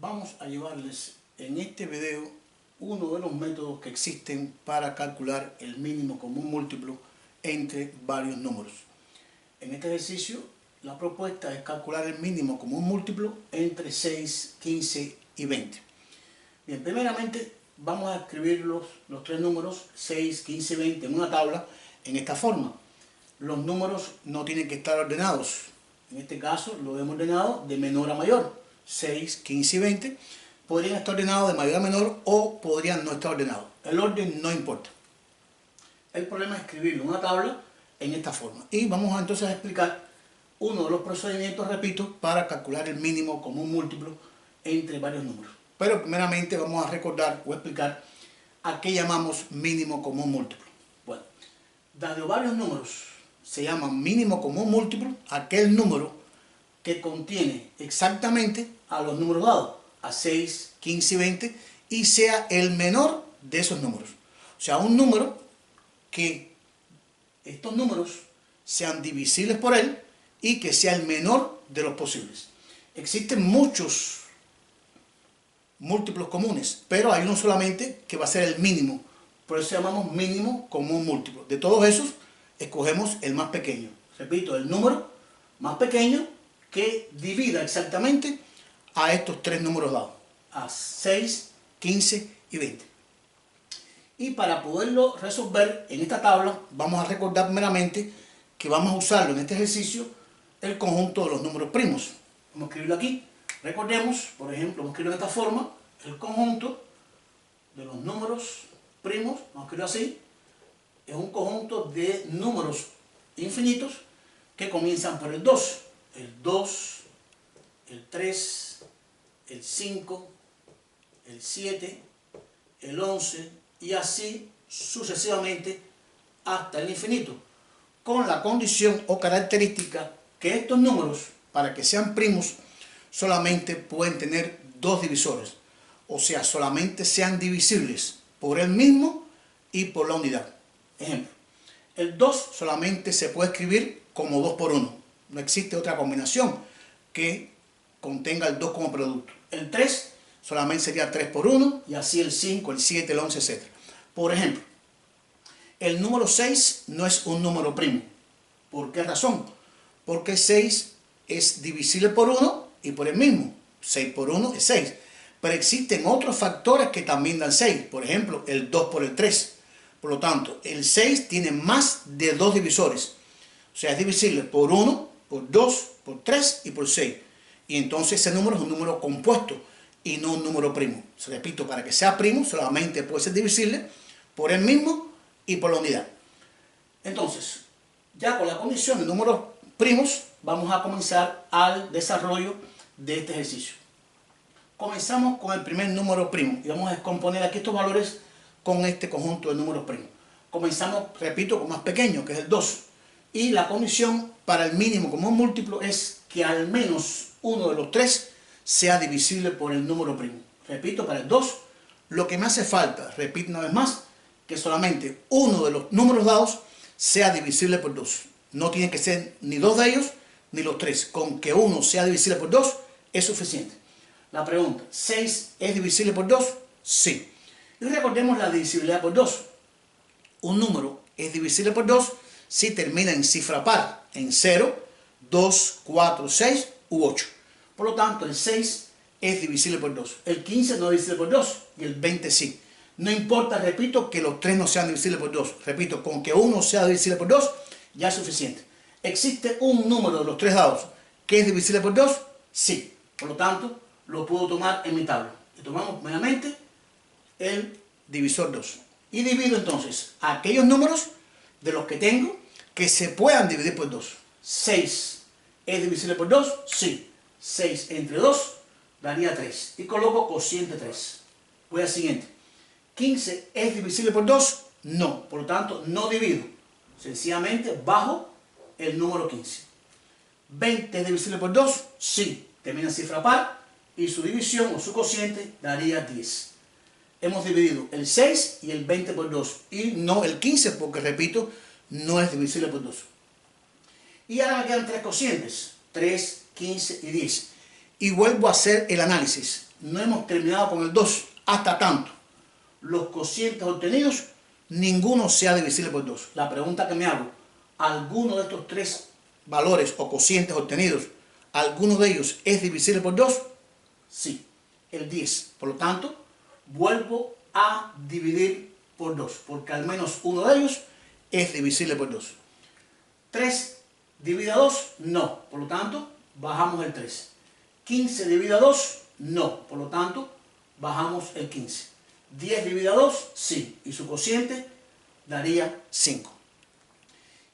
Vamos a llevarles en este video uno de los métodos que existen para calcular el mínimo común múltiplo entre varios números. En este ejercicio la propuesta es calcular el mínimo común múltiplo entre 6, 15 y 20. Bien, primeramente vamos a escribir los tres números 6, 15 y 20 en una tabla en esta forma. Los números no tienen que estar ordenados. En este caso lo hemos ordenado de menor a mayor. 6, 15 y 20 podrían estar ordenados de mayor a menor o podrían no estar ordenados. El orden no importa. El problema es escribirlo en una tabla en esta forma. Y vamos entonces a explicar uno de los procedimientos, repito, para calcular el mínimo común múltiplo entre varios números. Pero primeramente vamos a recordar o explicar a qué llamamos mínimo común múltiplo. Bueno, dado varios números se llama mínimo común múltiplo aquel número que contiene exactamente a los números dados, a 6, 15 y 20, y sea el menor de esos números. O sea, un número que estos números sean divisibles por él y que sea el menor de los posibles. Existen muchos múltiplos comunes, pero hay uno solamente que va a ser el mínimo. Por eso llamamos mínimo común múltiplo. De todos esos, escogemos el más pequeño. Repito, el número más pequeño que divida exactamente a estos tres números dados, a 6, 15 y 20. Y para poderlo resolver en esta tabla, vamos a recordar primeramente que vamos a usarlo en este ejercicio el conjunto de los números primos. Vamos a escribirlo aquí. Recordemos, por ejemplo, vamos a escribirlo de esta forma, el conjunto de los números primos, vamos a escribirlo así, es un conjunto de números infinitos que comienzan por el 2. El 2, el 3, el 5, el 7, el 11 y así sucesivamente hasta el infinito, con la condición o característica que estos números, para que sean primos, solamente pueden tener dos divisores, o sea, solamente sean divisibles por el mismo y por la unidad. Ejemplo, el 2 solamente se puede escribir como 2 por 1. No existe otra combinación que contenga el 2 como producto. El 3 solamente sería 3 por 1 y así el 5, el 7, el 11, etc. Por ejemplo, el número 6 no es un número primo. ¿Por qué razón? Porque 6 es divisible por 1 y por el mismo. 6 por 1 es 6. Pero existen otros factores que también dan 6. Por ejemplo, el 2 por el 3. Por lo tanto, el 6 tiene más de 2 divisores. O sea, es divisible por 1, por 2, por 3 y por 6. Y entonces ese número es un número compuesto y no un número primo. Repito, para que sea primo solamente puede ser divisible por el mismo y por la unidad. Entonces, ya con la condición de números primos, vamos a comenzar al desarrollo de este ejercicio. Comenzamos con el primer número primo y vamos a descomponer aquí estos valores con este conjunto de números primos. Comenzamos, repito, con más pequeño, que es el 2. Y la condición para el mínimo común múltiplo es que al menos uno de los tres sea divisible por el número primo. Repito, para el 2, lo que me hace falta, repito una vez más, que solamente uno de los números dados sea divisible por 2. No tienen que ser ni dos de ellos, ni los tres. Con que uno sea divisible por 2 es suficiente. La pregunta, ¿6 es divisible por 2? Sí. Y recordemos la divisibilidad por 2. Un número es divisible por 2 si termina en cifra par, en 0, 2, 4, 6 u 8. Por lo tanto, el 6 es divisible por 2. El 15 no es divisible por 2 y el 20 sí. No importa, repito, que los 3 no sean divisibles por 2. Repito, con que uno sea divisible por 2 ya es suficiente. ¿Existe un número de los tres dados que es divisible por 2? Sí. Por lo tanto, lo puedo tomar en mi tabla. Y tomamos primeramente el divisor 2. Y divido entonces aquellos números de los que tengo que se puedan dividir por 2. 6 es divisible por 2, sí. 6 entre 2 daría 3. Y coloco cociente 3. Voy al siguiente. 15 es divisible por 2, no. Por lo tanto, no divido. Sencillamente bajo el número 15. 20 es divisible por 2, sí. Termina en cifra par y su división o su cociente daría 10. Hemos dividido el 6 y el 20 por 2 y no el 15 porque, repito, no es divisible por 2. Y ahora me quedan tres cocientes, 3, 15 y 10. Y vuelvo a hacer el análisis. no hemos terminado con el 2. Hasta tanto los cocientes obtenidos, ninguno sea divisible por 2. La pregunta que me hago, ¿alguno de estos tres valores o cocientes obtenidos, alguno de ellos es divisible por 2? Sí, el 10. Por lo tanto, vuelvo a dividir por 2, porque al menos uno de ellos es divisible por 2. 3 divide a 2, no. Por lo tanto, bajamos el 3. 15 divide a 2, no. Por lo tanto, bajamos el 15. 10 divide a 2, sí. Y su cociente daría 5.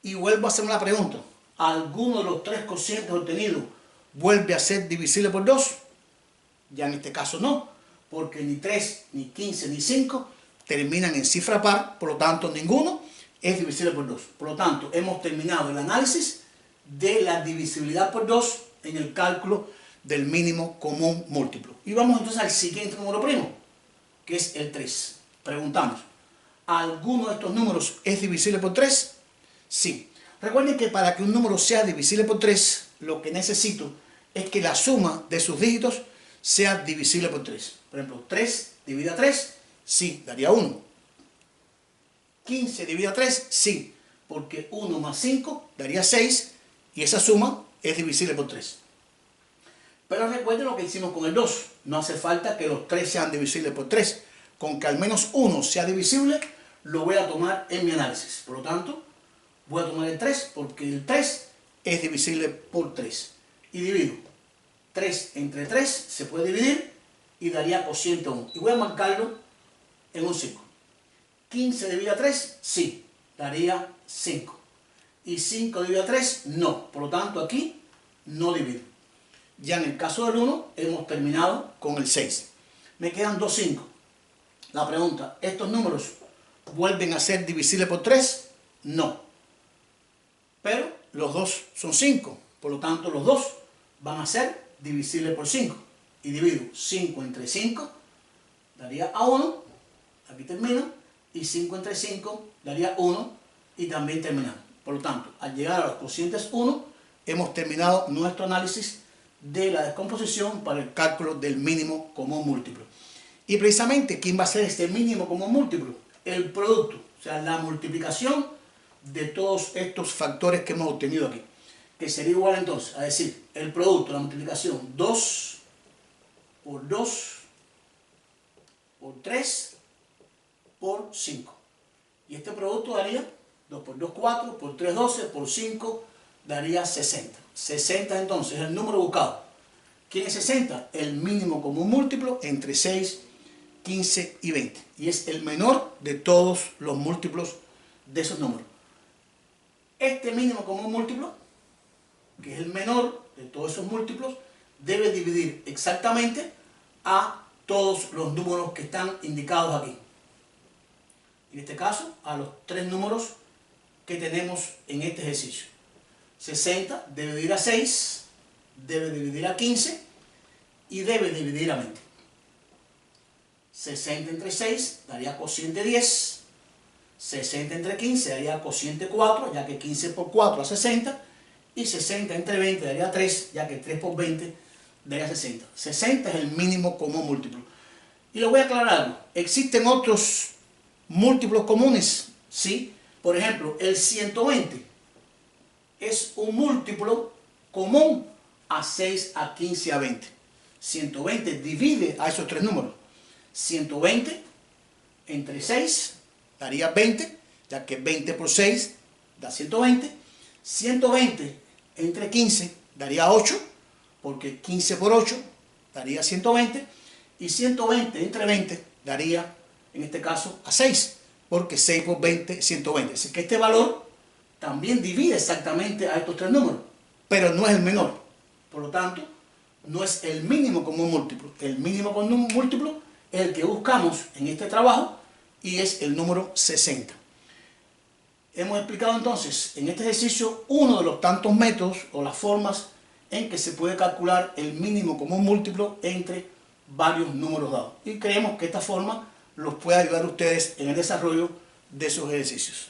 Y vuelvo a hacer una pregunta. ¿Alguno de los tres cocientes obtenidos vuelve a ser divisible por 2? Ya en este caso no, porque ni 3, ni 15, ni 5 terminan en cifra par, por lo tanto ninguno es divisible por 2. Por lo tanto, hemos terminado el análisis de la divisibilidad por 2 en el cálculo del mínimo común múltiplo. Y vamos entonces al siguiente número primo, que es el 3. Preguntamos, ¿alguno de estos números es divisible por 3? Sí. Recuerden que para que un número sea divisible por 3, lo que necesito es que la suma de sus dígitos sea divisible por 3. Por ejemplo, 3 divide a 3, sí, daría 1. 15 divide a 3, sí, porque 1 más 5 daría 6, y esa suma es divisible por 3. Pero recuerden lo que hicimos con el 2. No hace falta que los 3 sean divisibles por 3. Con que al menos uno sea divisible, lo voy a tomar en mi análisis. Por lo tanto, voy a tomar el 3, porque el 3 es divisible por 3. Y divido. 3 entre 3 se puede dividir y daría cociente 1. Y voy a marcarlo en un 5. 15 divide a 3, sí, daría 5. Y 5 divide a 3, no. Por lo tanto, aquí no divido. Ya en el caso del 1, hemos terminado con el 6. Me quedan 2 5. La pregunta, ¿estos números vuelven a ser divisibles por 3? No. Pero los dos son 5. Por lo tanto, los dos van a ser divisibles por 5. Y divido 5 entre 5, daría a 1. Aquí termino. Y 5 entre 5 daría 1. Y también terminamos. Por lo tanto, al llegar a los cocientes 1, hemos terminado nuestro análisis de la descomposición para el cálculo del mínimo común múltiplo. Y precisamente, ¿quién va a ser este mínimo común múltiplo? El producto, o sea, la multiplicación de todos estos factores que hemos obtenido aquí. Que sería igual entonces a decir, el producto, la multiplicación 2 por 2 por 3 por 5. Y este producto daría 2 por 2, 4, por 3, 12, por 5, daría 60. 60 entonces es el número buscado. ¿Quién es 60? El mínimo común múltiplo entre 6, 15 y 20. Y es el menor de todos los múltiplos de esos números. Este mínimo común múltiplo, que es el menor de todos esos múltiplos, debe dividir exactamente a todos los números que están indicados aquí. En este caso, a los tres números que tenemos en este ejercicio. 60 debe dividir a 6, debe dividir a 15 y debe dividir a 20. 60 entre 6 daría cociente 10, 60 entre 15 daría cociente 4, ya que 15 por 4 da 60, y 60 entre 20 daría 3, ya que 3 por 20 daría 60. 60 es el mínimo común múltiplo. Y le voy a aclarar algo, ¿existen otros múltiplos comunes? Sí, por ejemplo, el 120 es un múltiplo común a 6, a 15, a 20. 120 divide a esos tres números. 120 entre 6 daría 20, ya que 20 por 6 da 120. 120 entre 15 daría 8, porque 15 por 8 daría 120. Y 120 entre 20 daría, en este caso, a 6, porque 6 por 20 es 120. Así que este valor también divide exactamente a estos tres números, pero no es el menor. Por lo tanto, no es el mínimo común múltiplo. El mínimo común múltiplo es el que buscamos en este trabajo y es el número 60. Hemos explicado entonces en este ejercicio uno de los tantos métodos o las formas en que se puede calcular el mínimo común múltiplo entre varios números dados. Y creemos que esta forma los puede ayudar a ustedes en el desarrollo de sus ejercicios.